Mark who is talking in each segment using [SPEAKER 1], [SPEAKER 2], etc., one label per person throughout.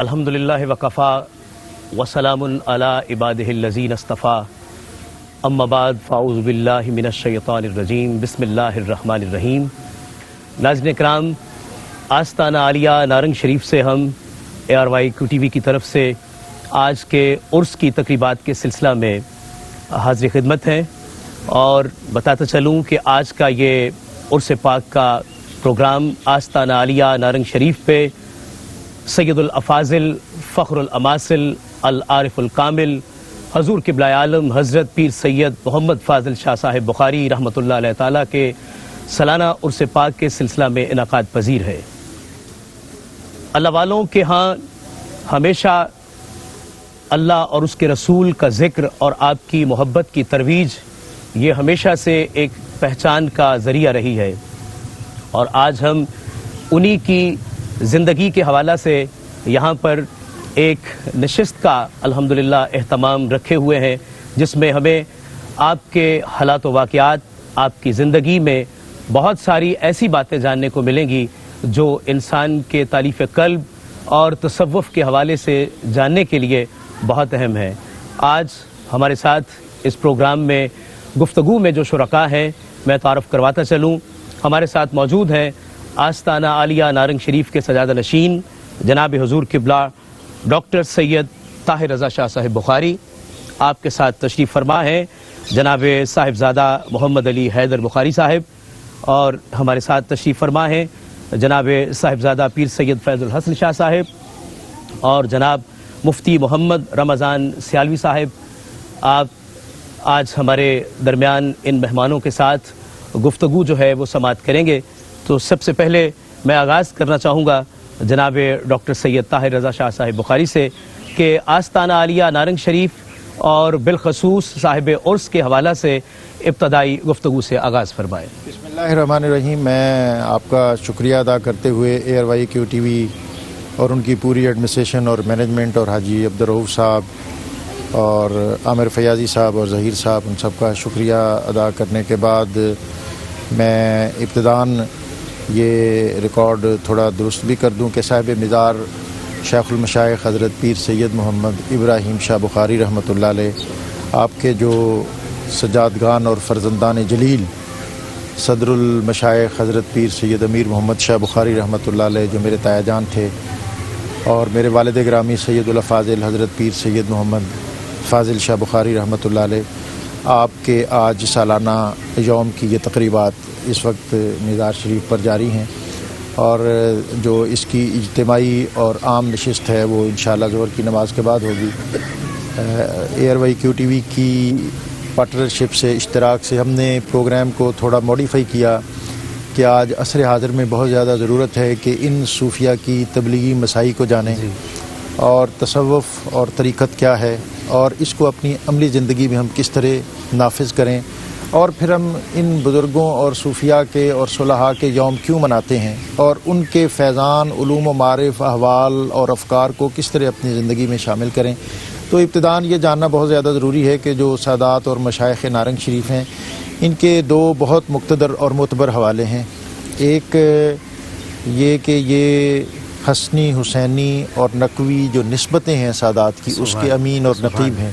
[SPEAKER 1] الحمدللہ وکفا وسلام علی عبادہ الذین اصطفیٰ اما بعد فاعوذ باللہ من الشیطان الرجیم بسم اللہ الرحمن الرحیم۔ ناظرین اکرام، آستانہ عالیہ نارنگ شریف سے ہم ARYQ-TV کی طرف سے آج کے عرس کی تقریبات کے سلسلہ میں حاضر خدمت ہیں، اور بتاتا چلوں کہ آج کا یہ عرس پاک کا پروگرام آستانہ عالیہ نارنگ شریف پہ سید الافاضل فخر الاماثل العارف الکامل حضور قبلہ عالم حضرت پیر سید محمد فاضل شاہ صاحب بخاری رحمۃ اللہ علیہ تعالیٰ کے سالانہ عرس پاک کے سلسلہ میں انعقاد پذیر ہے۔ اللہ والوں کے ہاں ہمیشہ اللہ اور اس کے رسول کا ذکر اور آپ کی محبت کی ترویج یہ ہمیشہ سے ایک پہچان کا ذریعہ رہی ہے، اور آج ہم انہی کی زندگی کے حوالہ سے یہاں پر ایک نشست کا الحمدللہ اہتمام رکھے ہوئے ہیں، جس میں ہمیں آپ کے حالات و واقعات، آپ کی زندگی میں بہت ساری ایسی باتیں جاننے کو ملیں گی جو انسان کے تالیف قلب اور تصوف کے حوالے سے جاننے کے لیے بہت اہم ہے۔ آج ہمارے ساتھ اس پروگرام میں گفتگو میں جو شرکاء ہیں میں تعارف کرواتا چلوں۔ ہمارے ساتھ موجود ہیں آستانہ عالیہ نارنگ شریف کے سجادہ نشین جناب حضور قبلہ ڈاکٹر سید طاہر رضا شاہ صاحب بخاری۔ آپ کے ساتھ تشریف فرما ہیں جناب صاحبزادہ محمد علی حیدر بخاری صاحب، اور ہمارے ساتھ تشریف فرما ہیں جناب صاحبزادہ پیر سید فیض الحسن شاہ صاحب اور جناب مفتی محمد رمضان سیالوی صاحب۔ آپ آج ہمارے درمیان ان مہمانوں کے ساتھ گفتگو جو ہے وہ سماعت کریں گے۔ تو سب سے پہلے میں آغاز کرنا چاہوں گا جناب ڈاکٹر سید طاہر رضا شاہ صاحب بخاری سے کہ آستانہ عالیہ نارنگ شریف اور بالخصوص صاحب عرس کے حوالہ سے ابتدائی گفتگو سے آغاز فرمائیں۔
[SPEAKER 2] بسم اللہ الرحمن الرحیم۔ میں آپ کا شکریہ ادا کرتے ہوئے ARYQ-TV اور ان کی پوری ایڈمنسٹریشن اور مینجمنٹ اور حاجی عبدالرؤوف صاحب اور عامر فیاضی صاحب اور ظہیر صاحب، ان سب کا شکریہ ادا کرنے کے بعد میں ابتداً یہ ریکارڈ تھوڑا درست بھی کر دوں کہ صاحب مزار شیخ المشائخ حضرت پیر سید محمد ابراہیم شاہ بخاری رحمۃ اللہ علیہ، آپ کے جو سجادگان اور فرزندان جلیل صدر المشائخ حضرت پیر سید امیر محمد شاہ بخاری رحمۃ اللہ علیہ جو میرے تایا جان تھے، اور میرے والد گرامی سید الافاضل حضرت پیر سید محمد فاضل شاہ بخاری رحمۃ اللہ علیہ، آپ کے آج سالانہ یوم کی یہ تقریبات اس وقت مزار شریف پر جاری ہیں، اور جو اس کی اجتماعی اور عام نشست ہے وہ انشاءاللہ ظہر کی نماز کے بعد ہوگی۔ ARYQ-TV کی پارٹنرشپ سے، اشتراک سے ہم نے پروگرام کو تھوڑا موڈیفائی کیا کہ آج عصر حاضر میں بہت زیادہ ضرورت ہے کہ ان صوفیہ کی تبلیغی مساعی کو جانیں، اور تصوف اور طریقت کیا ہے، اور اس کو اپنی عملی زندگی میں ہم کس طرح نافذ کریں، اور پھر ہم ان بزرگوں اور صوفیاء کے اور صلحاء کے یوم کیوں مناتے ہیں، اور ان کے فیضان، علوم و معارف، احوال اور افکار کو کس طرح اپنی زندگی میں شامل کریں۔ تو ابتداً یہ جاننا بہت زیادہ ضروری ہے کہ جو سادات اور مشائخ نارنگ شریف ہیں، ان کے دو بہت مقتدر اور معتبر حوالے ہیں۔ ایک یہ کہ یہ حسنی، حسینی اور نقوی جو نسبتیں ہیں سادات کی، اس کے امین اور نقیب ہیں،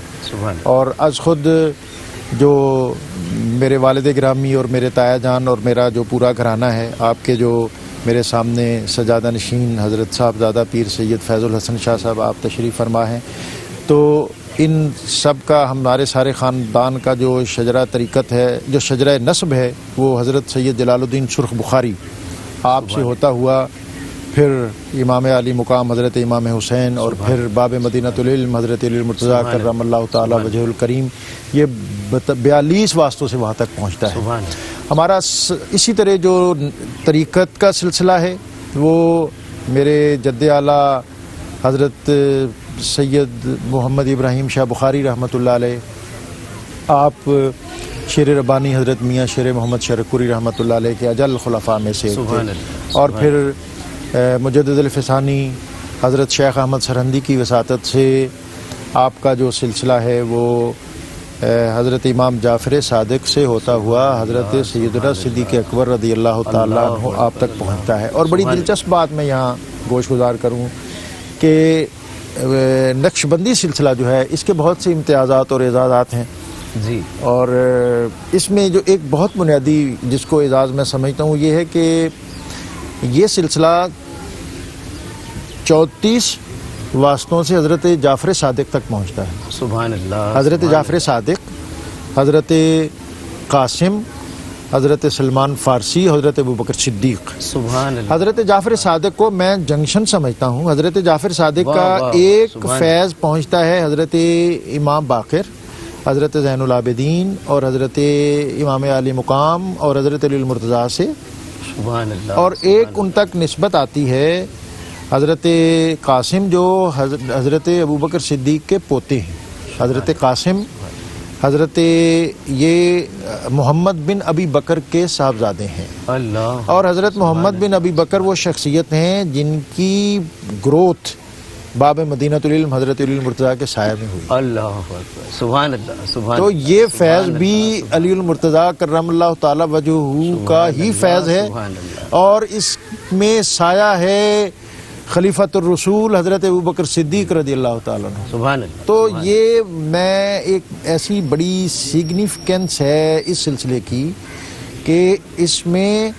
[SPEAKER 2] اور از خود جو میرے والد گرامی اور میرے تایا جان اور میرا جو پورا گھرانہ ہے، آپ کے جو میرے سامنے سجادہ نشین حضرت صاحبزادہ پیر سید فیض الحسن شاہ صاحب آپ تشریف فرما ہیں، تو ان سب کا، ہمارے سارے خاندان کا جو شجرہ طریقت ہے، جو شجرہ نسب ہے، وہ حضرت سید جلال الدین سرخ بخاری آپ سے ہوتا ہوا، پھر امام علی مقام حضرت امام حسین، اور پھر باب مدینۃ العلم حضرت علی مرتضیٰ کرم اللہ تعالی وجہ الکریم، یہ 42 واسطوں سے وہاں تک پہنچتا ہے۔ ہمارا اسی طرح جو طریقت کا سلسلہ ہے وہ میرے جد اعلیٰ حضرت سید محمد ابراہیم شاہ بخاری رحمۃ اللہ علیہ، آپ شیر ربانی حضرت میاں شیر محمد شرکوری رحمۃ اللہ علیہ کے اجل خلفاء میں سے تھے، اور پھر مجدد الفسانی حضرت شیخ احمد سرہندی کی وساطت سے آپ کا جو سلسلہ ہے وہ حضرت امام جعفر صادق سے ہوتا ہوا حضرت سیدنا صدیق اکبر رضی اللہ تعالیٰ عنہ آپ تک پہنچتا ہے۔ اور بڑی دلچسپ بات میں یہاں گوش گزار کروں کہ نقشبندی سلسلہ جو ہے اس کے بہت سے امتیازات اور اعزازات ہیں
[SPEAKER 1] جی
[SPEAKER 2] اور اس میں جو ایک بہت بنیادی جس کو اعزاز میں سمجھتا ہوں یہ ہے کہ یہ سلسلہ 34 واسطوں سے حضرت جعفر صادق تک پہنچتا ہے.
[SPEAKER 1] سبحان اللہ.
[SPEAKER 2] حضرت جعفر صادق، حضرت قاسم، حضرت سلمان فارسی، حضرت ابوبکر صدیق.
[SPEAKER 1] سبحان اللہ.
[SPEAKER 2] حضرت جعفر صادق کو میں جنکشن سمجھتا ہوں. حضرت جعفر صادق کا
[SPEAKER 1] واہ،
[SPEAKER 2] ایک
[SPEAKER 1] سبحان
[SPEAKER 2] فیض پہنچتا ہے حضرت امام باقر، حضرت زین العابدین اور حضرت امام علی مقام اور حضرت علی المرتضیٰ سے،
[SPEAKER 1] سبحان اللہ.
[SPEAKER 2] اور ایک ان تک نسبت آتی ہے حضرت قاسم جو حضرت ابوبکر صدیق کے پوتے ہیں. حضرت قاسم حضرت یہ محمد بن ابی بکر کے صاحبزادے ہیں.
[SPEAKER 1] اللہ.
[SPEAKER 2] اور حضرت محمد بن ابی بکر وہ شخصیت ہیں جن کی گروتھ باب مدینۃ العلم حضرت علی المرتضیٰ کے سایہ میں ہوئی.
[SPEAKER 1] اللہ اکبر. سبحان اللہ. سبحان
[SPEAKER 2] تو
[SPEAKER 1] اللہ.
[SPEAKER 2] یہ فیض بھی علی المرتضیٰ کرم اللہ تعالی وجہہ کا ہی فیض ہے،
[SPEAKER 1] سبحان اللہ.
[SPEAKER 2] اور اس میں سایہ ہے خلیفۃ الرسول حضرت ابوبکر صدیق رضی اللہ تعالیٰ عنہ.
[SPEAKER 1] سبحان اللہ.
[SPEAKER 2] تو یہ میں ایک ایسی بڑی سگنیفیکنس ہے اس سلسلے کی کہ اس میں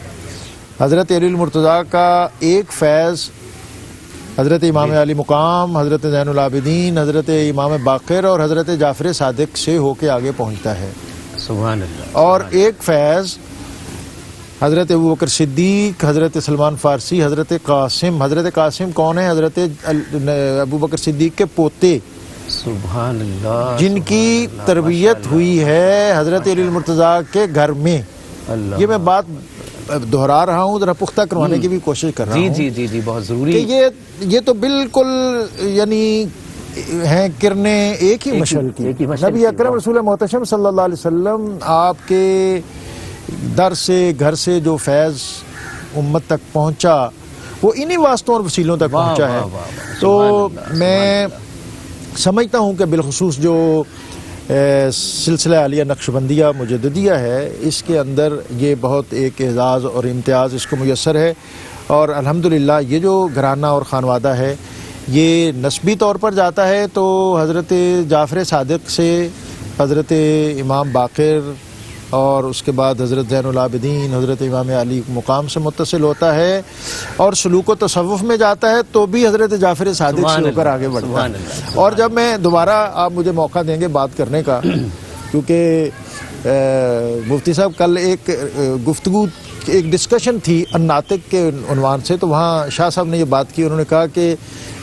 [SPEAKER 2] حضرت علی المرتضیٰ کا ایک فیض حضرت امام علی مقام، حضرت زین العابدین، حضرت امام باقر اور حضرت جعفر صادق سے ہو کے آگے پہنچتا ہے.
[SPEAKER 1] سبحان اللہ.
[SPEAKER 2] اور ایک فیض حضرت ابوبکر صدیق، حضرت سلمان فارسی، حضرت قاسم. حضرت قاسم کون ہے؟ حضرت ابوبکر صدیق کے پوتے
[SPEAKER 1] سبحان اللہ.
[SPEAKER 2] جن کی تربیت ہوئی ہے حضرت علی المرتضیٰ کے گھر میں.
[SPEAKER 1] اللہ.
[SPEAKER 2] یہ میں بات دہرا رہا ہوں، ذرا پختہ کروانے کی بھی کوشش کر رہا
[SPEAKER 1] جی
[SPEAKER 2] ہوں
[SPEAKER 1] جی جی جی بہت ضروری.
[SPEAKER 2] کہ یہ تو بالکل یعنی ہیں کرنیں ایک ہی مشعل کی. نبی اکرم رسول محتشم صلی اللہ علیہ وسلم آپ کے در سے گھر سے جو فیض امت تک پہنچا وہ انہی واسطوں اور وسیلوں تک پہنچا ہے. تو میں سمجھتا ہوں کہ بالخصوص جو سلسلہ عالیہ نقشبندیہ مجددیہ ہے اس کے اندر یہ بہت ایک اعزاز اور امتیاز اس کو میسر ہے. اور الحمدللہ یہ جو گھرانہ اور خانوادہ ہے یہ نسبی طور پر جاتا ہے تو حضرت جعفر صادق سے حضرت امام باقر اور اس کے بعد حضرت زین العابدین، حضرت امام علی مقام سے متصل ہوتا ہے، اور سلوک و تصوف میں جاتا ہے تو بھی حضرت جعفر صادق سے ہو کر آگے بڑھتا ہے. اور جب میں دوبارہ آپ مجھے موقع دیں گے بات کرنے کا، کیونکہ مفتی صاحب کل ایک گفتگو ایک ڈسکشن تھی الناطق کے عنوان سے، تو وہاں شاہ صاحب نے یہ بات کی. انہوں نے کہا کہ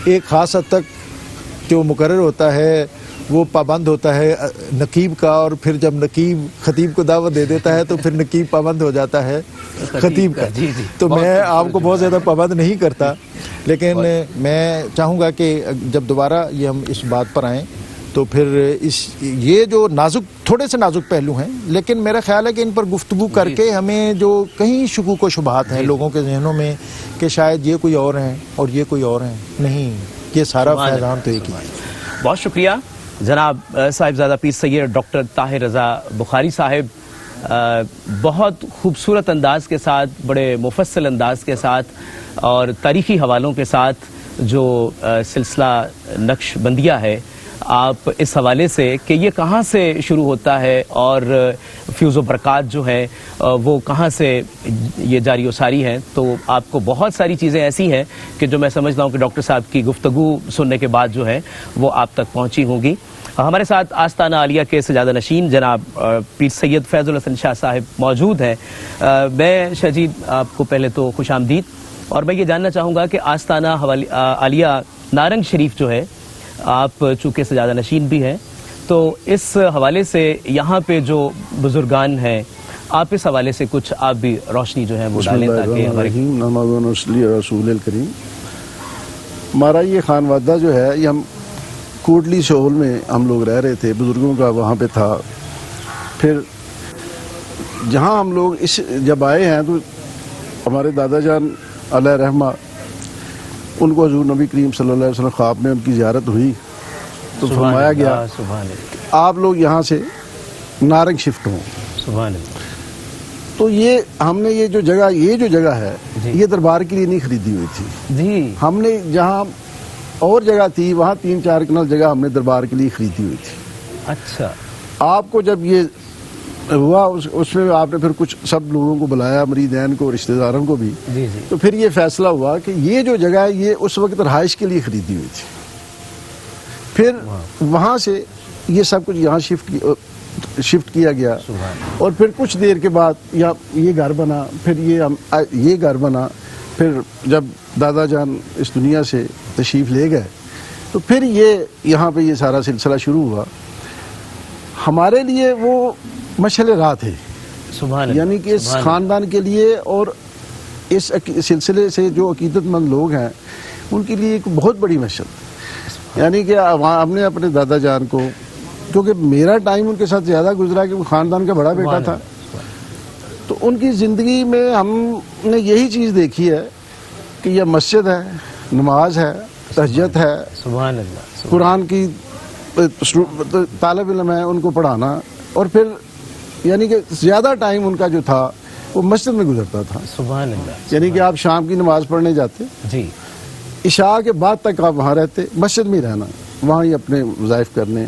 [SPEAKER 2] ایک خاص حد تک جو مقرر ہوتا ہے وہ پابند ہوتا ہے نقیب کا، اور پھر جب نقیب خطیب کو دعوت دے دیتا ہے تو پھر نقیب پابند ہو جاتا ہے خطیب کا. تو میں آپ کو بہت زیادہ پابند نہیں کرتا، لیکن میں چاہوں گا کہ جب دوبارہ یہ ہم اس بات پر آئیں تو پھر یہ جو نازک تھوڑے سے نازک پہلو ہیں، لیکن میرا خیال ہے کہ ان پر گفتگو کر کے ہمیں جو کہیں شکوک و شبہات ہیں لوگوں کے ذہنوں میں کہ شاید یہ کوئی اور ہیں اور یہ کوئی اور ہیں، نہیں، یہ سارا فیضان تو ایک ہی ہے.
[SPEAKER 1] بہت شکریہ جناب صاحبزادہ پیر سید ڈاکٹر طاہر رضا بخاری صاحب. بہت خوبصورت انداز کے ساتھ، بڑے مفصل انداز کے ساتھ اور تاریخی حوالوں کے ساتھ جو سلسلہ نقش بندیہ ہے، آپ اس حوالے سے کہ یہ کہاں سے شروع ہوتا ہے اور فیوز و برکات جو ہیں وہ کہاں سے یہ جاری و ساری ہیں، تو آپ کو بہت ساری چیزیں ایسی ہیں کہ جو میں سمجھتا ہوں کہ ڈاکٹر صاحب کی گفتگو سننے کے بعد جو ہے وہ آپ تک پہنچی ہوں گی. ہمارے ساتھ آستانہ عالیہ کے سجادہ نشین جناب پیر سید فیض الحسن شاہ صاحب موجود ہیں. میں شاہ جی آپ کو پہلے تو خوش آمدید، اور میں یہ جاننا چاہوں گا کہ آستانہ عالیہ نارنگ شریف جو ہے، آپ چونکہ سجادہ نشین بھی ہیں، تو اس حوالے سے یہاں پہ جو بزرگان ہیں آپ اس حوالے سے کچھ آپ بھی روشنی جو ہے وہ ڈالیں تاکہ ہمارے
[SPEAKER 3] رسول الکریم. ہمارا یہ خانوادہ جو ہے یہ ہم کوٹلی شہول میں ہم لوگ رہ رہے تھے، بزرگوں کا وہاں پہ تھا. پھر جہاں ہم لوگ جب آئے ہیں تو ہمارے دادا جان علیہ رحمہ ان کو حضور نبی کریم صلی اللہ علیہ وسلم خواب میں ان کی زیارت ہوئی تو فرمایا گیا آپ لوگ یہاں سے نارنگ شفٹ ہوں.
[SPEAKER 1] سبحان اللہ.
[SPEAKER 3] تو یہ ہم نے یہ جو جگہ ہے یہ دربار کے لیے نہیں خریدی ہوئی تھی.
[SPEAKER 1] جی.
[SPEAKER 3] ہم نے جہاں اور جگہ تھی وہاں 3-4 کنال جگہ ہم نے دربار کے لیے خریدی ہوئی تھی.
[SPEAKER 1] اچھا.
[SPEAKER 3] آپ کو جب یہ ہوا اس میں آپ نے پھر کچھ سب لوگوں کو بلایا, مریدین کو, رشتہ داروں کو بھی,
[SPEAKER 1] جی جی.
[SPEAKER 3] تو پھر یہ فیصلہ ہوا کہ یہ جو جگہ ہے یہ اس وقت رہائش کے لیے خریدی ہوئی تھی. پھر وہاں سے یہ سب کچھ یہاں شفٹ کیا گیا, اور پھر کچھ دیر کے بعد یہ گھر بنا, پھر یہ گھر بنا. پھر جب دادا جان اس دنیا سے تشریف لے گئے تو پھر یہاں پہ یہ سارا سلسلہ شروع ہوا. ہمارے لیے وہ مشعل راہ تھے, یعنی کہ اس خاندان کے لیے اور اس سلسلے سے جو عقیدت مند لوگ ہیں ان کے لیے ایک بہت بڑی مشعل. یعنی کہ ہم نے اپنے دادا جان کو, کیونکہ میرا ٹائم ان کے ساتھ زیادہ گزرا کہ وہ خاندان کا بڑا بیٹا تھا, تو ان کی زندگی میں ہم نے یہی چیز دیکھی ہے کہ یہ مسجد ہے, نماز ہے, تہجد ہے,
[SPEAKER 1] سبحان اللہ,
[SPEAKER 3] قرآن کی طالب علم ہے ان کو پڑھانا, اور پھر یعنی کہ زیادہ ٹائم ان کا جو تھا وہ مسجد میں گزرتا تھا.
[SPEAKER 1] سبحان اللہ.
[SPEAKER 3] یعنی کہ آپ شام کی نماز پڑھنے جاتے,
[SPEAKER 1] جی,
[SPEAKER 3] عشاء کے بعد تک آپ وہاں رہتے, مسجد میں رہنا, وہاں ہی اپنے وظائف کرنے,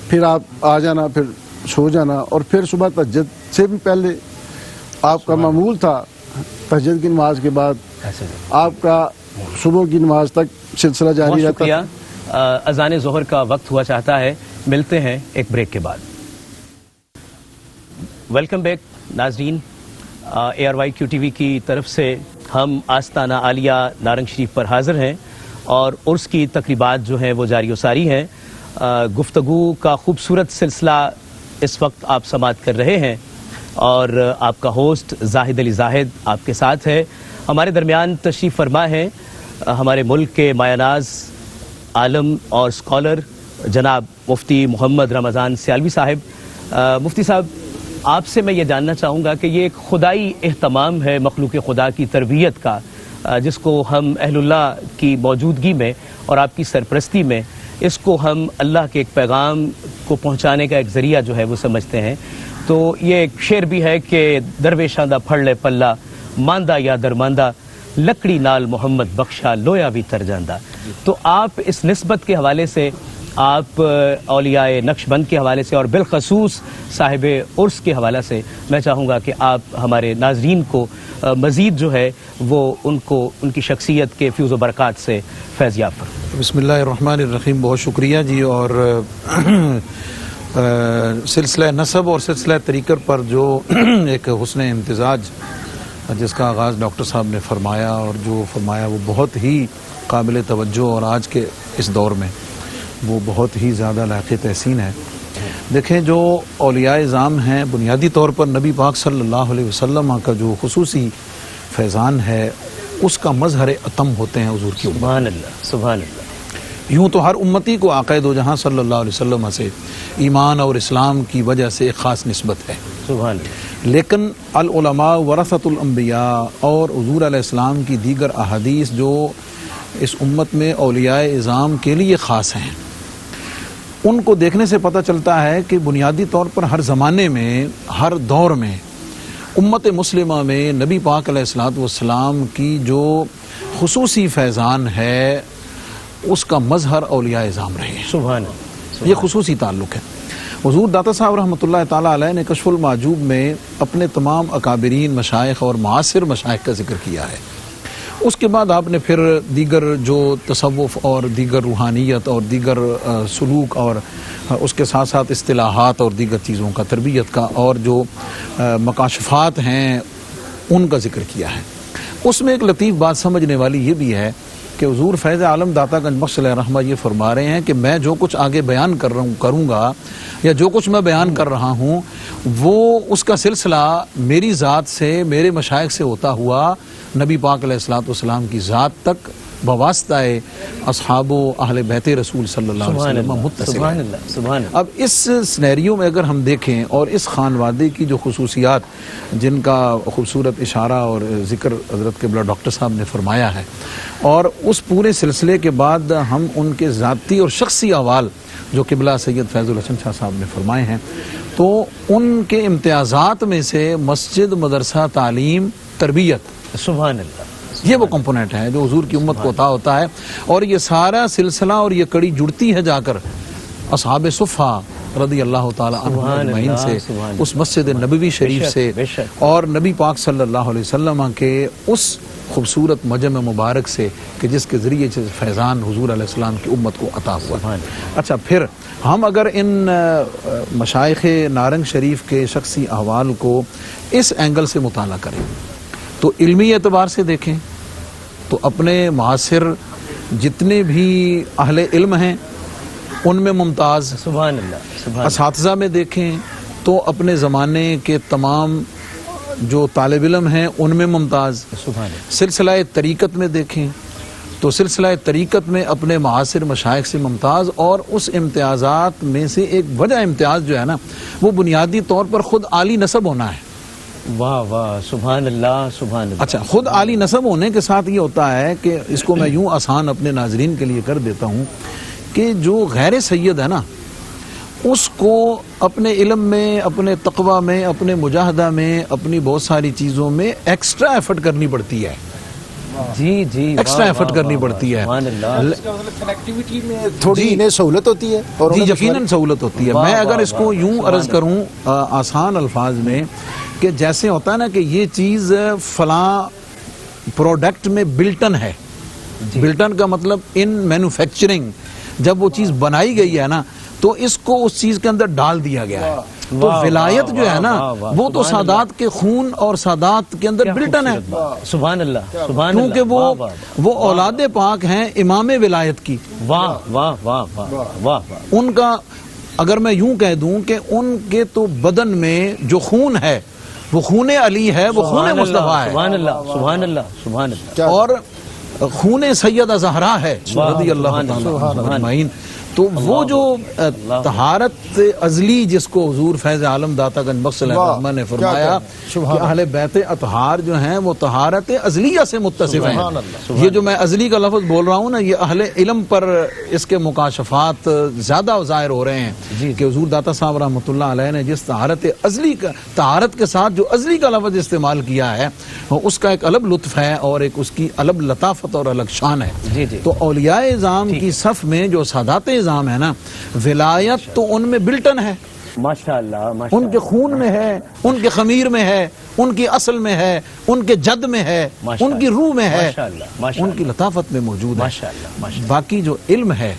[SPEAKER 3] پھر آپ آ جانا, پھر سو جانا, اور پھر صبح تہجد سے بھی پہلے آپ کا معمول تھا تہجد کی نماز کے بعد آپ کا صبح کی نماز تک سلسلہ جاری رہتا.
[SPEAKER 1] شکریہ. اذان ظہر کا وقت ہوا چاہتا ہے, ملتے ہیں ایک بریک کے بعد. ویلکم بیک ناظرین. ARYQ-TV کی طرف سے ہم آستانہ عالیہ نارنگ شریف پر حاضر ہیں اور عرس کی تقریبات جو ہیں وہ جاری و ساری ہیں. گفتگو کا خوبصورت سلسلہ اس وقت آپ سماعت کر رہے ہیں اور آپ کا ہوسٹ زاہد علی زاہد آپ کے ساتھ ہے. ہمارے درمیان تشریف فرما ہے ہمارے ملک کے مایہ ناز عالم اور اسکالر جناب مفتی محمد رمضان سیالوی صاحب. مفتی صاحب, آپ سے میں یہ جاننا چاہوں گا کہ یہ ایک خدائی اہتمام ہے مخلوق خدا کی تربیت کا, جس کو ہم اہل اللہ کی موجودگی میں اور آپ کی سرپرستی میں اس کو ہم اللہ کے ایک پیغام کو پہنچانے کا ایک ذریعہ جو ہے وہ سمجھتے ہیں. تو یہ ایک شعر بھی ہے کہ درویشاں دا پھڑ لے پلہ, ماندہ یا درماندہ, لکڑی نال محمد بخشا لویا بھی تر جاندہ. تو آپ اس نسبت کے حوالے سے, آپ اولیاء نقش بند کے حوالے سے اور بالخصوص صاحب عرس کے حوالے سے میں چاہوں گا کہ آپ ہمارے ناظرین کو مزید جو ہے وہ ان کی شخصیت کے فیوز و برکات سے فیض یاب فرمائیں.
[SPEAKER 4] بسم اللہ الرحمن الرحیم. بہت شکریہ جی. اور سلسلہ نسب اور سلسلہ طریقت پر جو ایک حسن امتزاج جس کا آغاز ڈاکٹر صاحب نے فرمایا اور جو فرمایا وہ بہت ہی قابل توجہ اور آج کے اس دور میں وہ بہت ہی زیادہ لائق تحسین ہے. دیکھیں, جو اولیاء اعظام ہیں بنیادی طور پر نبی پاک صلی اللہ علیہ وسلم کا جو خصوصی فیضان ہے اس کا مظہر اتم ہوتے ہیں حضور کی امت.
[SPEAKER 1] سبحان اللہ, سبحان اللہ.
[SPEAKER 4] یوں تو ہر امتی کو آقا دو جہاں صلی اللہ علیہ وسلم سے ایمان اور اسلام کی وجہ سے ایک خاص نسبت ہے.
[SPEAKER 1] سبحان اللہ.
[SPEAKER 4] لیکن العلماء ورثۃ الانبیاء اور حضور علیہ السلام کی دیگر احادیث جو اس امت میں اولیاء اعظام کے لیے خاص ہیں, ان کو دیکھنے سے پتہ چلتا ہے کہ بنیادی طور پر ہر زمانے میں, ہر دور میں امت مسلمہ میں نبی پاک علیہ الصلوۃ والسلام کی جو خصوصی فیضان ہے اس کا مظہر اولیاء اعظام رہے ہیں.
[SPEAKER 1] سبحان اللہ.
[SPEAKER 4] یہ خصوصی تعلق ہے. حضور داتا صاحب رحمۃ اللہ تعالیٰ علیہ نے کشف المعجوب میں اپنے تمام اکابرین مشائخ اور معاصر مشائخ کا ذکر کیا ہے. اس کے بعد آپ نے پھر دیگر جو تصوف اور دیگر روحانیت اور دیگر سلوک اور اس کے ساتھ ساتھ اصطلاحات اور دیگر چیزوں کا, تربیت کا, اور جو مکاشفات ہیں ان کا ذکر کیا ہے. اس میں ایک لطیف بات سمجھنے والی یہ بھی ہے کہ حضور فیض عالم داتا گنج بخش علیہ رحمہ یہ فرما رہے ہیں کہ میں جو کچھ آگے بیان کروں گا یا جو کچھ میں بیان کر رہا ہوں وہ اس کا سلسلہ میری ذات سے, میرے مشائخ سے ہوتا ہوا نبی پاک علیہ الصلوۃ والسلام کی ذات تک بواسطہ اصحاب و اہل بیت رسول صلی اللہ علیہ وسلم متصل ہے.
[SPEAKER 1] سبحان اللہ, سبحان اللہ.
[SPEAKER 4] اب اس سینیریو میں اگر ہم دیکھیں اور اس خانوادے کی جو خصوصیات جن کا خوبصورت اشارہ اور ذکر حضرت قبلہ ڈاکٹر صاحب نے فرمایا ہے, اور اس پورے سلسلے کے بعد ہم ان کے ذاتی اور شخصی احوال جو قبلہ سید فیض الحسن شاہ صاحب نے فرمائے ہیں, تو ان کے امتیازات میں سے مسجد, مدرسہ, تعلیم, تربیت,
[SPEAKER 1] سبحان اللہ,
[SPEAKER 4] یہ وہ کمپوننٹ ہے جو حضور کی امت کو عطا ہوتا ہے. اور یہ سارا سلسلہ اور یہ کڑی جڑتی ہے جا کر اصحاب صفہ رضی اللہ تعالی عنہم اجمعین سے, اس مسجد نبوی شریف سے, اور نبی پاک صلی اللہ علیہ وسلم کے اس خوبصورت مجمع مبارک سے کہ جس کے ذریعے سے فیضان حضور علیہ السلام کی امت کو عطا ہوا. اچھا, پھر ہم اگر ان مشائخ نارنگ شریف کے شخصی احوال کو اس اینگل سے مطالعہ کریں تو علمی اعتبار سے دیکھیں تو اپنے معاصر جتنے بھی اہل علم ہیں ان میں ممتاز,
[SPEAKER 1] سبحان اللہ,
[SPEAKER 4] اساتذہ میں دیکھیں تو اپنے زمانے کے تمام جو طالب علم ہیں ان میں ممتاز, سلسلہ طریقت میں دیکھیں تو سلسلہ طریقت میں اپنے معاصر مشائخ سے ممتاز, اور اس امتیازات میں سے ایک وجہ امتیاز جو ہے نا وہ بنیادی طور پر خود عالی نسب ہونا ہے.
[SPEAKER 1] واہ واہ, سبحان اللہ, سبحان اللہ.
[SPEAKER 4] اچھا, خود عالی نسب ہونے کے ساتھ یہ ہوتا ہے کہ اس کو میں یوں آسان اپنے ناظرین کے لیے کر دیتا ہوں کہ جو غیر سید ہے نا اس کو اپنے علم میں, اپنے تقوی میں, اپنے مجاہدہ میں, اپنی بہت ساری چیزوں میں ایکسٹرا ایفرٹ کرنی پڑتی ہے.
[SPEAKER 1] جی جی,
[SPEAKER 4] ایکسٹرا ایفرٹ کرنی پڑتی ہے.
[SPEAKER 2] کنیکٹیویٹی میں تھوڑی انہیں سہولت ہوتی ہے, اور
[SPEAKER 4] جی یقیناً سہولت ہوتی ہے. میں اگر اس کو یوں عرض کروں آسان الفاظ میں کہ جیسے ہوتا ہے نا کہ یہ چیز فلاں پروڈکٹ میں بلٹن ہے, بلٹن کا مطلب ان مینوفیکچرنگ, جب وہ چیز بنائی گئی ہے نا تو اس کو اس چیز کے اندر ڈال دیا گیا ہے. تو ولایت جو ہے نا وہ تو سادات کے خون اور سادات کے اندر بلٹن ہے.
[SPEAKER 1] سبحان اللہ, سبحان اللہ,
[SPEAKER 4] کیونکہ وہ اولاد پاک ہیں امام ولایت کی.
[SPEAKER 1] واہ واہ واہ واہ واہ.
[SPEAKER 4] ان کا اگر میں یوں کہہ دوں کہ ان کے تو بدن میں جو خون ہے وہ خون علی ہے, وہ خون مصطفیٰ ہے.
[SPEAKER 1] سبحان اللہ, سبحان اللہ, سبحان اللہ.
[SPEAKER 4] اور خون سیدہ زہرا ہے رضی اللہ تعالی اجمعین. تو وہ جو طہارت ازلی جس کو حضور فیض عالم داتا گنج بخش علیہ الرحمہ نے فرمایا کہ اہل بیت اطہار جو ہیں وہ طہارت ازلیہ سے متصف ہیں. یہ جو میں ازلی کا لفظ بول رہا ہوں نا, یہ اہل علم پر اس کے مکاشفات زیادہ ظاہر ہو رہے ہیں کہ حضور داتا صاحب رحمۃ اللہ علیہ نے جس طہارت ازلی کا, طہارت کے ساتھ جو ازلی کا لفظ استعمال کیا ہے اس کا ایک الگ لطف ہے اور ایک اس کی الگ لطافت اور الگ شان ہے. تو اولیاء اعظام کی صف میں جو سادات نظام ہے نا, ولایت تو ان میں بلٹن ہے,
[SPEAKER 1] ماشاءاللہ,
[SPEAKER 4] ان کے خون میں ہے, ان کے خمیر میں ہے, ان کی اصل میں ہے, ان کے جد میں ہے, ان کی روح میں ہے, ان کی لطافت میں موجود ہے. باقی جو علم ہے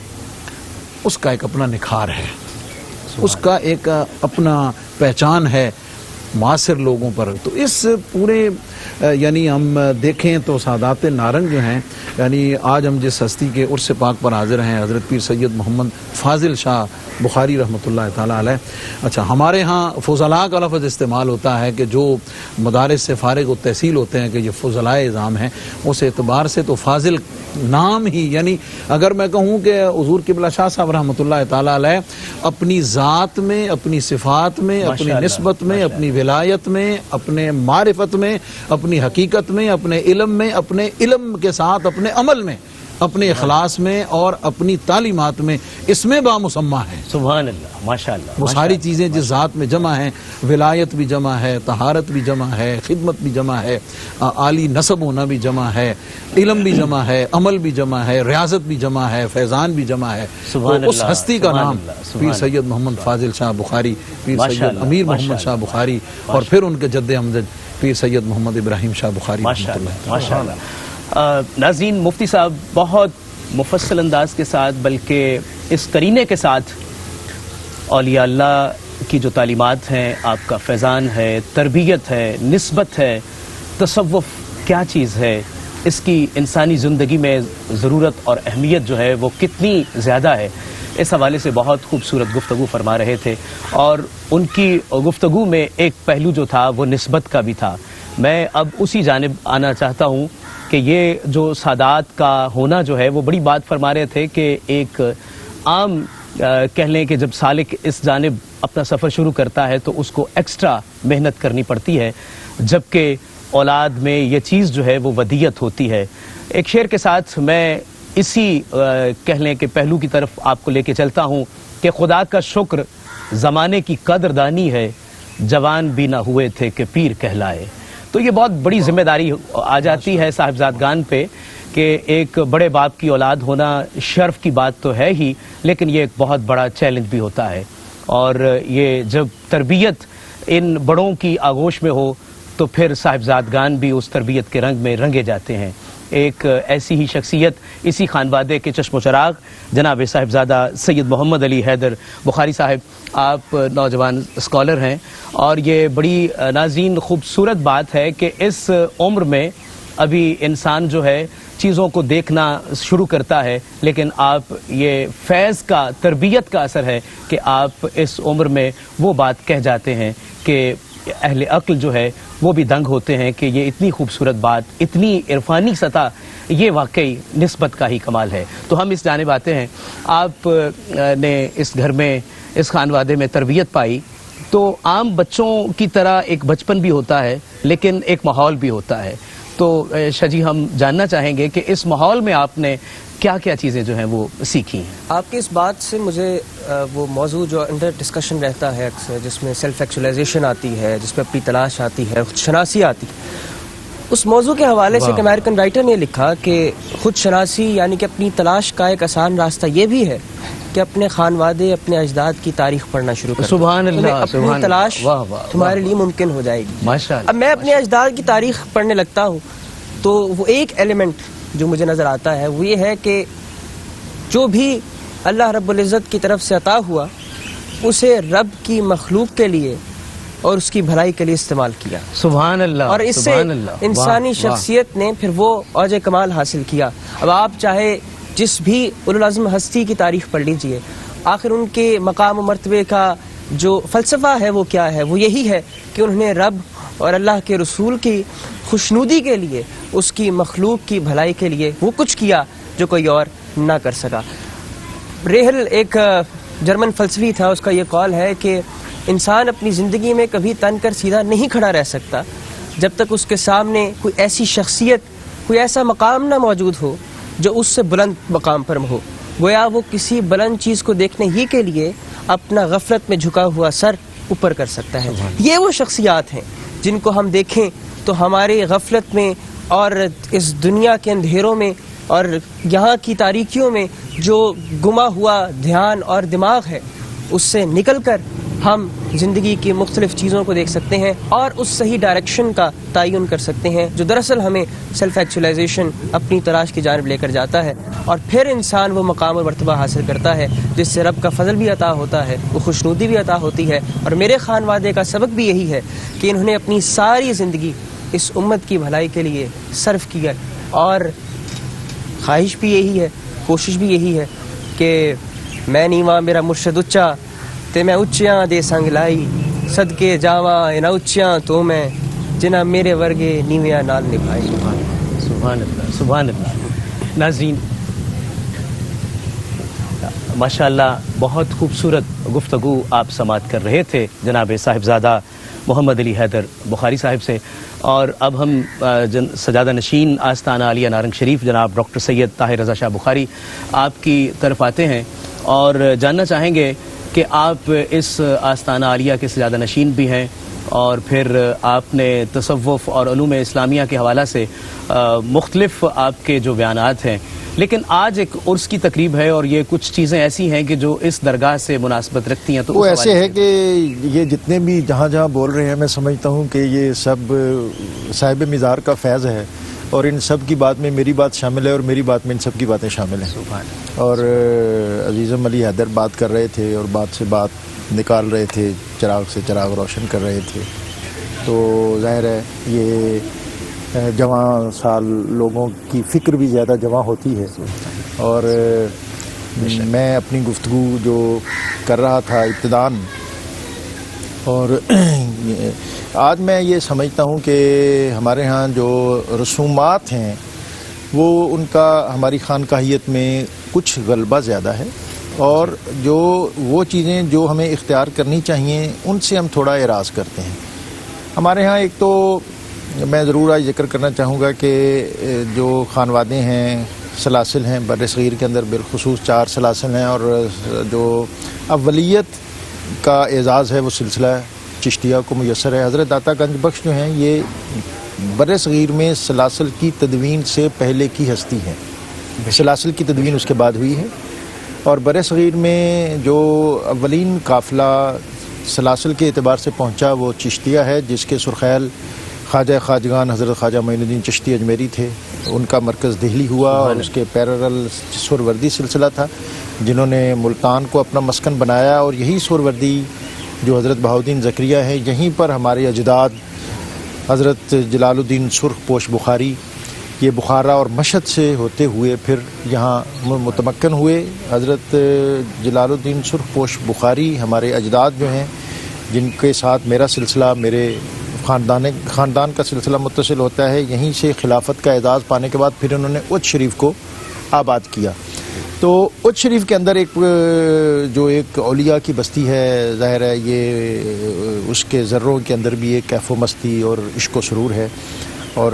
[SPEAKER 4] اس کا ایک اپنا نکھار ہے, اس کا ایک اپنا پہچان ہے معاصر لوگوں پر. تو اس پورے یعنی ہم دیکھیں تو سادات نارنگ جو ہیں, یعنی آج ہم جس ہستی کے عرس پاک پر حاضر ہیں حضرت پیر سید محمد فاضل شاہ بخاری رحمۃ اللہ تعالیٰ علیہ. اچھا, ہمارے ہاں فضلاء کا لفظ استعمال ہوتا ہے کہ جو مدارس سے فارغ و تحصیل ہوتے ہیں کہ یہ فضلاء اعظام ہیں. اس اعتبار سے تو فاضل نام ہی, یعنی اگر میں کہوں کہ حضور قبلہ شاہ صاحب رحمۃ اللہ تعالیٰ علیہ اپنی ذات میں, اپنی صفات میں, اپنی نسبت میں, اپنی ولایت میں, اپنے معرفت میں, اپنی حقیقت میں, اپنے علم کے ساتھ اپنے عمل میں, اپنے اخلاص میں اور اپنی تعلیمات میں اس میں بامسمہ ہے.
[SPEAKER 1] سبحان اللہ, ماشاءاللہ.
[SPEAKER 4] وہ ساری چیزیں جس ذات میں جمع ہیں, ولایت بھی جمع ہے, طہارت بھی جمع ہے, خدمت بھی جمع ہے, عالی نسب ہونا بھی جمع ہے, علم بھی جمع ہے, عمل بھی جمع ہے, ریاضت بھی جمع ہے, فیضان بھی جمع ہے. تو اس ہستی کا نام پیر سید محمد فاضل شاہ بخاری, پیر سید امیر محمد شاہ بخاری, اور پھر ان کے جد امجد پیر سید محمد ابراہیم شاہ بخاری.
[SPEAKER 1] ماشاءاللہ. ناظرین, مفتی صاحب بہت مفصل انداز کے ساتھ, بلکہ اس قرینے کے ساتھ اولیاء اللہ کی جو تعلیمات ہیں, آپ کا فیضان ہے, تربیت ہے, نسبت ہے, تصوف کیا چیز ہے, اس کی انسانی زندگی میں ضرورت اور اہمیت جو ہے وہ کتنی زیادہ ہے, اس حوالے سے بہت خوبصورت گفتگو فرما رہے تھے. اور ان کی گفتگو میں ایک پہلو جو تھا وہ نسبت کا بھی تھا. میں اب اسی جانب آنا چاہتا ہوں کہ یہ جو سادات کا ہونا جو ہے وہ بڑی بات فرما رہے تھے کہ ایک عام کہہ لیں کہ جب سالک اس جانب اپنا سفر شروع کرتا ہے تو اس کو ایکسٹرا محنت کرنی پڑتی ہے, جبکہ اولاد میں یہ چیز جو ہے وہ ودیت ہوتی ہے. ایک شعر کے ساتھ میں اسی کہہ لیں کہ پہلو کی طرف آپ کو لے کے چلتا ہوں کہ خدا کا شکر زمانے کی قدردانی ہے, جوان بھی نہ ہوئے تھے کہ پیر کہلائے. تو یہ بہت بڑی ذمہ داری آ جاتی ہے صاحبزادگان پہ کہ ایک بڑے باپ کی اولاد ہونا شرف کی بات تو ہے ہی، لیکن یہ ایک بہت بڑا چیلنج بھی ہوتا ہے، اور یہ جب تربیت ان بڑوں کی آغوش میں ہو تو پھر صاحبزادگان بھی اس تربیت کے رنگ میں رنگے جاتے ہیں۔ ایک ایسی ہی شخصیت اسی خانوادے کے چشم و چراغ جناب صاحبزادہ سید محمد علی حیدر بخاری صاحب، آپ نوجوان اسکالر ہیں، اور یہ بڑی ناظرین خوبصورت بات ہے کہ اس عمر میں ابھی انسان جو ہے چیزوں کو دیکھنا شروع کرتا ہے، لیکن آپ یہ فیض کا، تربیت کا اثر ہے کہ آپ اس عمر میں وہ بات کہہ جاتے ہیں کہ اہل عقل جو ہے وہ بھی دنگ ہوتے ہیں کہ یہ اتنی خوبصورت بات، اتنی عرفانی سطح، یہ واقعی نسبت کا ہی کمال ہے۔ تو ہم اس جانب آتے ہیں، آپ نے اس گھر میں، اس خانوادے میں تربیت پائی، تو عام بچوں کی طرح ایک بچپن بھی ہوتا ہے لیکن ایک ماحول بھی ہوتا ہے، تو شاہ جی ہم جاننا چاہیں گے کہ اس ماحول میں آپ نے کیا کیا چیزیں جو ہیں وہ سیکھی ہیں؟
[SPEAKER 5] آپ کی اس بات سے مجھے وہ موضوع جو انڈر ڈسکشن رہتا ہے اکثر، جس میں سیلف ایکچولائزیشن آتی ہے، جس میں اپنی تلاش آتی ہے، خود شناسی آتی ہے، اس موضوع کے حوالے سے ایک امریکن رائٹر نے لکھا کہ خود شناسی یعنی کہ اپنی تلاش کا ایک آسان راستہ یہ بھی ہے کہ اپنے خانوادے، اپنے اجداد کی تاریخ پڑھنا شروع کریں۔
[SPEAKER 1] سبحان اللہ،
[SPEAKER 5] اپنی تلاش تمہارے لیے ممکن ہو جائے گی۔
[SPEAKER 1] ماشاءاللہ۔
[SPEAKER 5] اب میں اپنے اجداد کی تاریخ پڑھنے لگتا ہوں تو وہ ایک ایلیمنٹ جو مجھے نظر آتا ہے وہ یہ ہے کہ جو بھی اللہ رب العزت کی طرف سے عطا ہوا اسے رب کی مخلوق کے لیے اور اس کی بھلائی کے لیے استعمال کیا،
[SPEAKER 1] سبحان اللہ،
[SPEAKER 5] اور اس سے انسانی شخصیت نے پھر وہ اوج کمال حاصل کیا۔ اب آپ چاہے جس بھی اولو العزم ہستی کی تاریخ پڑھ لیجئے، آخر ان کے مقام و مرتبے کا جو فلسفہ ہے وہ کیا ہے؟ وہ یہی ہے کہ انہوں نے رب اور اللہ کے رسول کی خوشنودی کے لیے، اس کی مخلوق کی بھلائی کے لیے وہ کچھ کیا جو کوئی اور نہ کر سکا۔ ریہل ایک جرمن فلسفی تھا، اس کا یہ قول ہے کہ انسان اپنی زندگی میں کبھی تن کر سیدھا نہیں کھڑا رہ سکتا جب تک اس کے سامنے کوئی ایسی شخصیت، کوئی ایسا مقام نہ موجود ہو جو اس سے بلند مقام پر ہو، گویا وہ کسی بلند چیز کو دیکھنے ہی کے لیے اپنا غفلت میں جھکا ہوا سر اوپر کر سکتا ہے۔ یہ وہ شخصیات ہیں جن کو ہم دیکھیں تو ہمارے غفلت میں اور اس دنیا کے اندھیروں میں اور یہاں کی تاریکیوں میں جو گما ہوا دھیان اور دماغ ہے اس سے نکل کر ہم زندگی کی مختلف چیزوں کو دیکھ سکتے ہیں اور اس صحیح ڈائریکشن کا تعین کر سکتے ہیں جو دراصل ہمیں سیلف ایکچولائزیشن، اپنی تلاش کی جانب لے کر جاتا ہے، اور پھر انسان وہ مقام اور مرتبہ حاصل کرتا ہے جس سے رب کا فضل بھی عطا ہوتا ہے، وہ خوشنودی بھی عطا ہوتی ہے۔ اور میرے خانوادے کا سبق بھی یہی ہے کہ انہوں نے اپنی ساری زندگی اس امت کی بھلائی کے لیے صرف کیا، اور خواہش بھی یہی ہے، کوشش بھی یہی ہے کہ میں نیواں میرا مرشد اچا تے میں اچیاں دے سنگ لائی، صدقے جاواں انہاں اچیاں تو میں جنہاں میرے ورگے نیویاں نال نبھائی۔
[SPEAKER 1] سبحان اللہ، سبحان اللہ۔ ناظرین، ماشاءاللہ بہت خوبصورت گفتگو آپ سماعت کر رہے تھے جناب صاحبزادہ محمد علی حیدر بخاری صاحب سے، اور اب ہم سجادہ نشین آستانہ عالیہ نارنگ شریف جناب ڈاکٹر سید طاہر رضا شاہ بخاری آپ کی طرف آتے ہیں اور جاننا چاہیں گے کہ آپ اس آستانہ عالیہ کے سجادہ نشین بھی ہیں، اور پھر آپ نے تصوف اور علوم اسلامیہ کے حوالہ سے مختلف آپ کے جو بیانات ہیں، لیکن آج ایک عرس کی تقریب ہے اور یہ کچھ چیزیں ایسی ہیں کہ جو اس درگاہ سے مناسبت رکھتی ہیں، تو
[SPEAKER 2] وہ ایسے ہے کہ یہ جتنے بھی جہاں جہاں بول رہے ہیں میں سمجھتا ہوں کہ یہ سب صاحب مزار کا فیض ہے، اور ان سب کی بات میں میری بات شامل ہے اور میری بات میں ان سب کی باتیں شامل ہیں۔ اور عزیزم علی حیدر بات کر رہے تھے اور بات سے بات نکال رہے تھے، چراغ سے چراغ روشن کر رہے تھے، تو ظاہر ہے یہ جوان سال لوگوں کی فکر بھی زیادہ جوان ہوتی ہے، اور میں اپنی گفتگو جو کر رہا تھا ابتداً، اور آج میں یہ سمجھتا ہوں کہ ہمارے ہاں جو رسومات ہیں وہ ان کا ہماری خانقاہیت میں کچھ غلبہ زیادہ ہے، اور جو وہ چیزیں جو ہمیں اختیار کرنی چاہیے ان سے ہم تھوڑا اعراض کرتے ہیں۔ ہمارے ہاں ایک تو میں ضرور آج ذکر کرنا چاہوں گا کہ جو خانوادے ہیں، سلاسل ہیں بر صغیر کے اندر، بالخصوص 4 سلاسل ہیں، اور جو اولیت کا اعزاز ہے وہ سلسلہ چشتیہ کو میسر ہے۔ حضرت داتا گنج بخش جو ہیں یہ بر صغیر میں سلاسل کی تدوین سے پہلے کی ہستی ہیں. سلاسل کی تدوین اس کے بعد ہوئی ہے، اور بر صغیر میں جو اولین قافلہ سلاسل کے اعتبار سے پہنچا وہ چشتیہ ہے، جس کے سرخیل خواجہ خواجگان حضرت خواجہ معین الدین چشتی اجمیری تھے. ان کا مرکز دہلی ہوا، اور اس کے پیرالل سہروردی سلسلہ تھا جنہوں نے ملتان کو اپنا مسکن بنایا، اور یہی سہروردی جو حضرت بہاؤالدین زکریا ہے، یہیں پر ہمارے اجداد حضرت جلال الدین سرخ پوش بخاری یہ بخارا اور مشہد سے ہوتے ہوئے پھر یہاں متمکن ہوئے. حضرت جلال الدین سرخ پوش بخاری ہمارے اجداد جو ہیں، جن کے ساتھ میرا سلسلہ، میرے خاندان کا سلسلہ متصل ہوتا ہے، یہیں سے خلافت کا اعزاز پانے کے بعد پھر انہوں نے اچ شریف کو آباد کیا. تو اچ شریف کے اندر جو ایک اولیاء کی بستی ہے، ظاہر ہے یہ اس کے ذروں کے اندر بھی ایک کیف و مستی اور عشق و سرور ہے. اور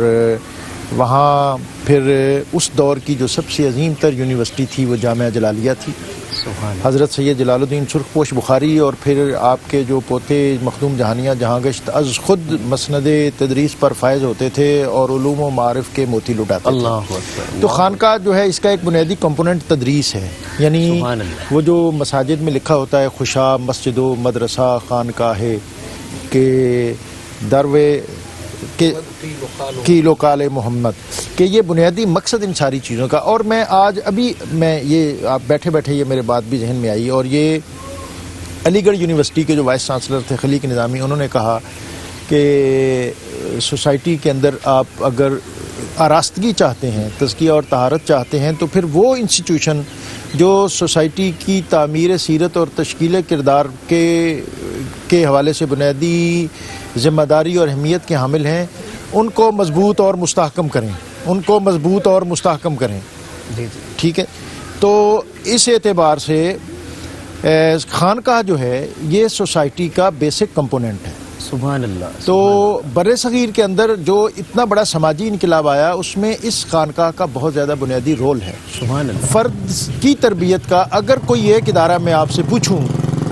[SPEAKER 2] وہاں پھر اس دور کی جو سب سے عظیم تر یونیورسٹی تھی وہ جامعہ جلالیہ تھی. حضرت سید جلال الدین سرخ پوش بخاری اور پھر آپ کے جو پوتے مخدوم جہانیہ جہاں گشت از خود مسند تدریس پر فائز ہوتے تھے اور علوم و معارف کے موتی لٹاتے تھے. تو خانقاہ جو ہے اس کا ایک بنیادی کمپوننٹ تدریس ہے، یعنی وہ جو مساجد میں لکھا ہوتا ہے خوشاب مسجد و مدرسہ خانقاہ کے دروے کی لوکال محمد، کہ یہ بنیادی مقصد ان ساری چیزوں کا. اور میں آج میں یہ آپ بیٹھے بیٹھے یہ میرے بات بھی ذہن میں آئی، اور یہ علی گڑھ یونیورسٹی کے جو وائس چانسلر تھے خلیق نظامی، انہوں نے کہا کہ سوسائٹی کے اندر آپ اگر آراستگی چاہتے ہیں، تزکیہ اور طہارت چاہتے ہیں، تو پھر وہ انسٹیٹیوشن جو سوسائٹی کی تعمیر سیرت اور تشکیل کردار کے حوالے سے بنیادی ذمہ داری اور اہمیت کے حامل ہیں، ان کو مضبوط اور مستحکم کریں. ٹھیک ہے. تو اس اعتبار سے خانقاہ جو ہے یہ سوسائٹی کا بیسک کمپوننٹ ہے.
[SPEAKER 1] سبحان اللہ.
[SPEAKER 2] تو بر صغیر کے اندر جو اتنا بڑا سماجی انقلاب آیا، اس میں اس خانقاہ کا بہت زیادہ بنیادی رول ہے.
[SPEAKER 1] سبحان اللہ.
[SPEAKER 2] فرد کی تربیت کا اگر کوئی ایک ادارہ میں آپ سے پوچھوں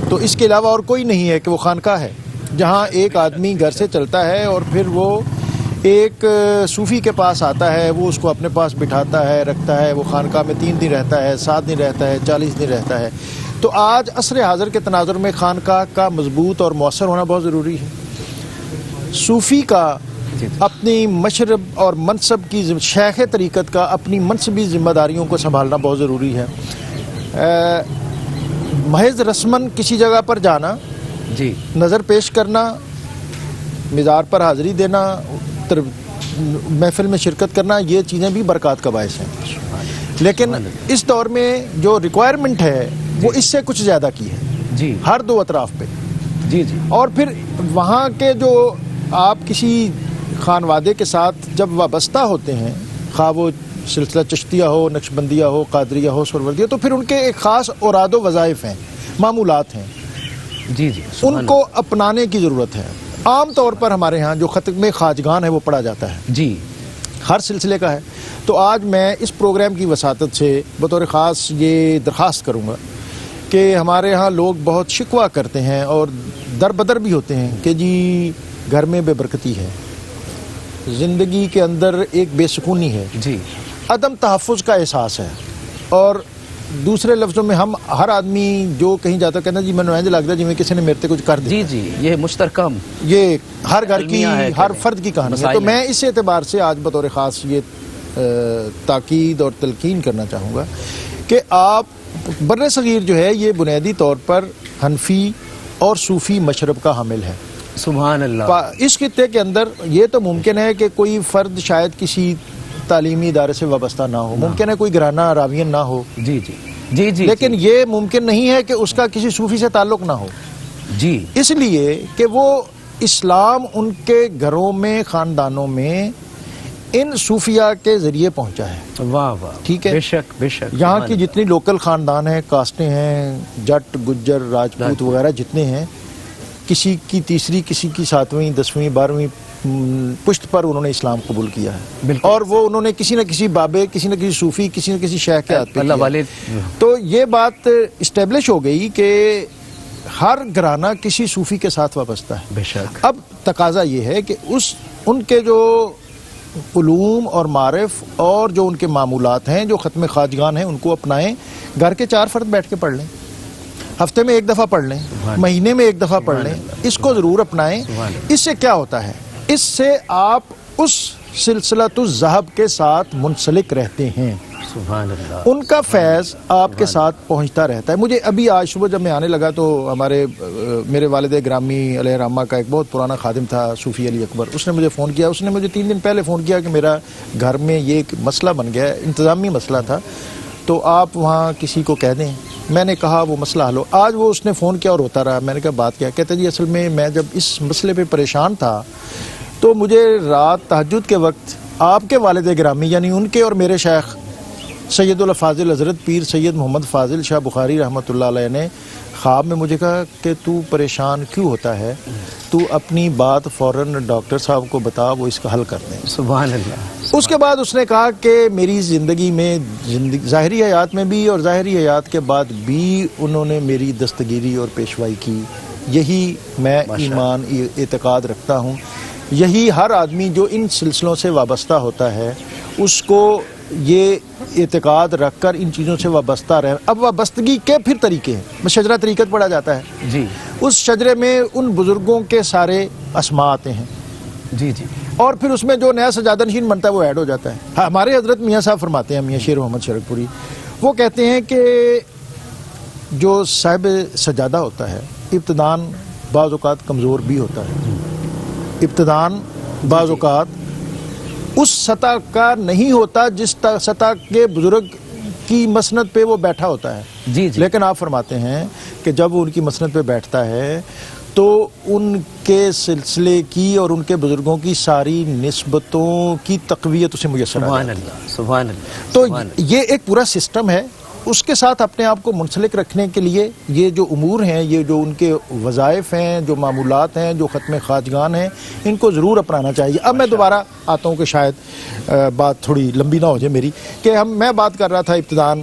[SPEAKER 2] تو اس کے علاوہ اور کوئی نہیں ہے کہ وہ خانقاہ ہے، جہاں ایک آدمی گھر سے چلتا ہے اور پھر وہ ایک صوفی کے پاس آتا ہے، وہ اس کو اپنے پاس بٹھاتا ہے، رکھتا ہے، وہ خانقاہ میں 3 دن رہتا ہے، 7 دن رہتا ہے، 40 دن رہتا ہے. تو آج عصر حاضر کے تناظر میں خانقاہ کا مضبوط اور مؤثر ہونا بہت ضروری ہے. صوفی کا اپنی مشرب اور منصب کی شیخ طریقت کا اپنی منصبی ذمہ داریوں کو سنبھالنا بہت ضروری ہے. محض رسماً کسی جگہ پر جانا،
[SPEAKER 1] جی
[SPEAKER 2] نظر پیش کرنا، مزار پر حاضری دینا، محفل میں شرکت کرنا، یہ چیزیں بھی برکات کا باعث ہیں. لیکن اس دور میں جو ریکوائرمنٹ ہے وہ اس سے کچھ زیادہ کی ہے
[SPEAKER 1] جی
[SPEAKER 2] ہر دو اطراف پہ.
[SPEAKER 1] جی جی.
[SPEAKER 2] اور پھر وہاں کے جو آپ کسی خانوادے کے ساتھ جب وابستہ ہوتے ہیں، خواہ وہ سلسلہ چشتیہ ہو، نقشبندیہ ہو، قادریہ ہو، سہروردیہ، تو پھر ان کے ایک خاص اوراد و وظائف ہیں، معمولات ہیں،
[SPEAKER 1] جی جی.
[SPEAKER 2] ان کو اپنانے کی ضرورت ہے. عام طور پر ہمارے ہاں جو ختم خواجگان ہے وہ پڑھا جاتا ہے،
[SPEAKER 1] جی
[SPEAKER 2] ہر سلسلے کا ہے. تو آج میں اس پروگرام کی وساطت سے بطور خاص یہ درخواست کروں گا کہ ہمارے ہاں لوگ بہت شکوہ کرتے ہیں اور در بدر بھی ہوتے ہیں کہ جی گھر میں بے برکتی ہے، زندگی کے اندر ایک بے سکونی ہے،
[SPEAKER 1] جی
[SPEAKER 2] عدم تحفظ کا احساس ہے. اور دوسرے لفظوں میں ہم ہر آدمی جو کہیں جاتا کہنا جی میں نوائنج لگتا جی میں کسی نے میرے تے کچھ کر دیا.
[SPEAKER 1] جی جی. یہ مشترکہ
[SPEAKER 2] یہ ہر گھر کی
[SPEAKER 1] المیہ ہے،
[SPEAKER 2] ہر فرد کی کہانی ہے. تو میں اس اعتبار سے آج بطور خاص یہ تاکید اور تلقین کرنا چاہوں گا کہ آپ بر صغیر جو ہے یہ بنیادی طور پر حنفی اور صوفی مشرب کا حامل ہے.
[SPEAKER 1] سبحان اللہ.
[SPEAKER 2] اس خطے کے اندر یہ تو ممکن ہے کہ کوئی فرد شاید کسی تعلیمی ادارے سے وابستہ نہ ہو، ممکن ہے کوئی گرانہ راوین نہ ہو،
[SPEAKER 1] جی جی جی جی.
[SPEAKER 2] لیکن یہ ممکن نہیں ہے کہ اس کا کسی صوفی سے تعلق نہ ہو.
[SPEAKER 1] جی
[SPEAKER 2] اس لیے کہ وہ اسلام ان کے گھروں میں، خاندانوں میں ان صوفیہ کے ذریعے پہنچا ہے.
[SPEAKER 1] واہ واہ.
[SPEAKER 2] ٹھیک ہے.
[SPEAKER 1] بے شک بے شک.
[SPEAKER 2] یہاں کی جتنی لوکل خاندان ہیں، کاسٹیں ہیں، جٹ، گجر، راجپوت وغیرہ جتنے ہیں، کسی کی تیسری، کسی کی 7ویں، 10ویں، 12ویں پشت پر انہوں نے اسلام قبول کیا ہے. اور وہ انہوں نے کسی نہ کسی بابے، کسی نہ کسی صوفی، کسی نہ کسی شیخ کے ہاتھ پہ
[SPEAKER 1] اللہ والے.
[SPEAKER 2] تو یہ بات اسٹیبلش ہو گئی کہ ہر گھرانہ کسی صوفی کے ساتھ وابستہ ہے.
[SPEAKER 1] بے شک.
[SPEAKER 2] اب تقاضا یہ ہے کہ ان کے جو علوم اور معارف اور جو ان کے معمولات ہیں جو ختم خواجگان ہیں ان کو اپنائیں. گھر کے 4 فرد بیٹھ کے پڑھ لیں, ہفتے میں 1 دفعہ پڑھ لیں, مہینے میں 1 دفعہ پڑھ لیں, اس کو ضرور اپنائیں. اس سے کیا ہوتا ہے, اس سے آپ اس سلسلۃ الذہب کے ساتھ منسلک رہتے ہیں,
[SPEAKER 1] سبحان اللہ.
[SPEAKER 2] ان کا فیض آپ کے ساتھ پہنچتا رہتا ہے. مجھے ابھی آج صبح جب میں آنے لگا تو میرے والد گرامی علیہ رحمہ کا ایک بہت پرانا خادم تھا صوفی علی اکبر, اس نے مجھے فون کیا. اس نے مجھے 3 دن پہلے فون کیا کہ میرا گھر میں یہ ایک مسئلہ بن گیا ہے, انتظامی مسئلہ تھا, تو آپ وہاں کسی کو کہہ دیں. میں نے کہا وہ مسئلہ حل ہو. آج وہ اس نے فون کیا اور ہوتا رہا. میں نے کہا بات کیا؟ کہتے جی اصل میں جب اس مسئلے پہ پریشان تھا تو مجھے رات تہجد کے وقت آپ کے والد گرامی یعنی ان کے اور میرے شیخ سید الافاضل حضرت پیر سید محمد فاضل شاہ بخاری رحمۃ اللہ علیہ نے خواب میں مجھے کہا کہ تو پریشان کیوں ہوتا ہے, تو اپنی بات فوراً ڈاکٹر صاحب کو بتا, وہ اس کا حل کر دیں.
[SPEAKER 1] سبحان اللہ.
[SPEAKER 2] اس کے بعد اس نے کہا کہ میری زندگی میں ظاہری حیات میں بھی اور ظاہری حیات کے بعد بھی انہوں نے میری دستگیری اور پیشوائی کی. یہی میں ایمان اعتقاد رکھتا ہوں, یہی ہر آدمی جو ان سلسلوں سے وابستہ ہوتا ہے اس کو یہ اعتقاد رکھ کر ان چیزوں سے وابستہ رہے. اب وابستگی کے پھر طریقے ہیں, شجرہ طریقت پڑھا جاتا ہے
[SPEAKER 1] جی.
[SPEAKER 2] اس شجرے میں ان بزرگوں کے سارے اسماء آتے ہیں
[SPEAKER 1] جی جی.
[SPEAKER 2] اور پھر اس میں جو نیا سجادہ نشین بنتا ہے وہ ایڈ ہو جاتا ہے. ہمارے حضرت میاں صاحب فرماتے ہیں, میاں شیر محمد شرک پوری, وہ کہتے ہیں کہ جو صاحب سجادہ ہوتا ہے ابتدان بعض اوقات کمزور بھی ہوتا ہے, ابتدان بعض اوقات اس سطح کا نہیں ہوتا جس سطح کے بزرگ کی مسند پہ وہ بیٹھا ہوتا ہے.
[SPEAKER 1] جی جی.
[SPEAKER 2] لیکن آپ فرماتے ہیں کہ جب وہ ان کی مسند پہ بیٹھتا ہے تو ان کے سلسلے کی اور ان کے بزرگوں کی ساری نسبتوں کی تقویت اسے میسر آ جاتی ہے.
[SPEAKER 1] سبحان اللہ.
[SPEAKER 2] تو یہ ایک پورا سسٹم ہے. اس کے ساتھ اپنے آپ کو منسلک رکھنے کے لیے یہ جو امور ہیں, یہ جو ان کے وظائف ہیں, جو معمولات ہیں, جو ختم خواجگان ہیں, ان کو ضرور اپنانا چاہیے. اب میں دوبارہ آتا ہوں کہ شاید بات تھوڑی لمبی نہ ہو جائے میری, کہ میں بات کر رہا تھا ابتدان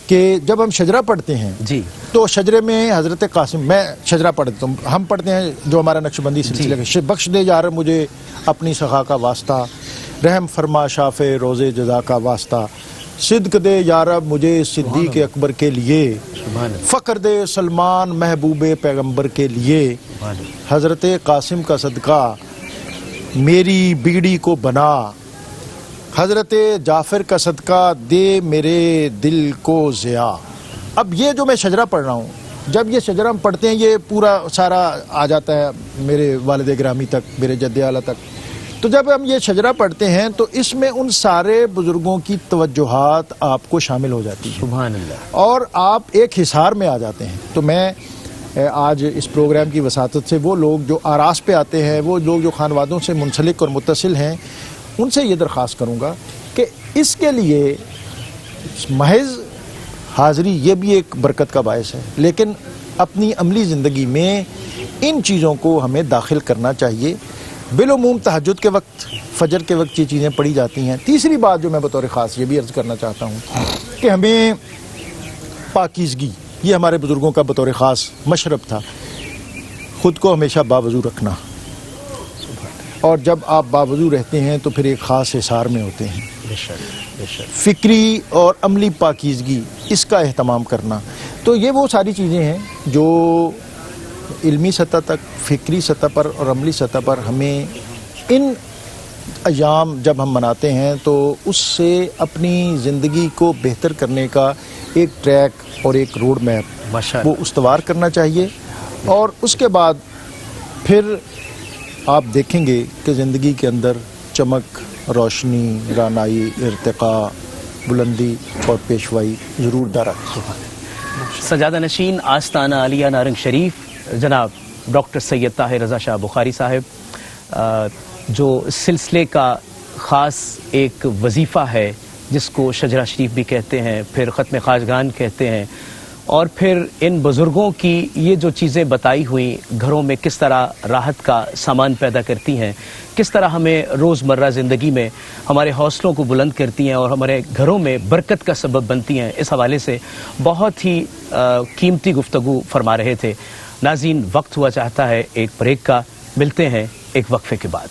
[SPEAKER 2] کہ جب ہم شجرہ پڑھتے ہیں
[SPEAKER 1] جی
[SPEAKER 2] تو شجرے میں حضرت قاسم, میں شجرہ پڑھتا ہوں, ہم پڑھتے ہیں جو ہمارا نقشبندی سلسلہ ہے, بخش دے یار مجھے اپنی سخا کا واسطہ, رحم فرما شاف روزے جزا کا واسطہ, صدق دے یارب مجھے صدیق اکبر کے لیے, فخر دے سلمان محبوب پیغمبر کے لیے, حضرت قاسم کا صدقہ میری بیڑی کو بنا, حضرت جعفر کا صدقہ دے میرے دل کو ضیا. اب یہ جو میں شجرہ پڑھ رہا ہوں, جب یہ شجرہ ہم پڑھتے ہیں یہ پورا سارا آ جاتا ہے میرے والد گرامی تک, میرے جد اعلیٰ تک. تو جب ہم یہ شجرہ پڑھتے ہیں تو اس میں ان سارے بزرگوں کی توجہات آپ کو شامل ہو جاتی ہیں.
[SPEAKER 1] سبحان اللہ.
[SPEAKER 2] اور آپ ایک حصار میں آ جاتے ہیں. تو میں آج اس پروگرام کی وساطت سے وہ لوگ جو آراس پہ آتے ہیں, وہ لوگ جو خانوادوں سے منسلک اور متصل ہیں, ان سے یہ درخواست کروں گا کہ اس کے لیے محض حاضری یہ بھی ایک برکت کا باعث ہے, لیکن اپنی عملی زندگی میں ان چیزوں کو ہمیں داخل کرنا چاہیے. بالعموم تہجد کے وقت, فجر کے وقت یہ چیزیں پڑھی جاتی ہیں. تیسری بات جو میں بطور خاص یہ بھی عرض کرنا چاہتا ہوں کہ ہمیں پاکیزگی, یہ ہمارے بزرگوں کا بطور خاص مشرب تھا, خود کو ہمیشہ باوضو رکھنا, اور جب آپ باوضو رہتے ہیں تو پھر ایک خاص حصار میں ہوتے ہیں. فکری اور عملی پاکیزگی, اس کا اہتمام کرنا. تو یہ وہ ساری چیزیں ہیں جو علمی سطح تک, فکری سطح پر اور عملی سطح پر ہمیں ان ایام جب ہم مناتے ہیں تو اس سے اپنی زندگی کو بہتر کرنے کا ایک ٹریک اور ایک روڈ میپ وہ استوار کرنا چاہیے. اور اس کے بعد پھر آپ دیکھیں گے کہ زندگی کے اندر چمک, روشنی, رانائی, ارتقاء, بلندی اور پیشوائی ضرور دارا.
[SPEAKER 1] سجادہ نشین آستانہ عالیہ نارنگ شریف جناب ڈاکٹر سید طاہر رضا شاہ بخاری صاحب, جو سلسلے کا خاص ایک وظیفہ ہے جس کو شجرہ شریف بھی کہتے ہیں, پھر ختم خواجگان کہتے ہیں, اور پھر ان بزرگوں کی یہ جو چیزیں بتائی ہوئیں گھروں میں کس طرح راحت کا سامان پیدا کرتی ہیں, کس طرح ہمیں روزمرہ زندگی میں ہمارے حوصلوں کو بلند کرتی ہیں اور ہمارے گھروں میں برکت کا سبب بنتی ہیں, اس حوالے سے بہت ہی قیمتی گفتگو فرما رہے تھے. ناظرین, وقت ہوا چاہتا ہے ایک بریک کا, ملتے ہیں ایک وقفے کے بعد.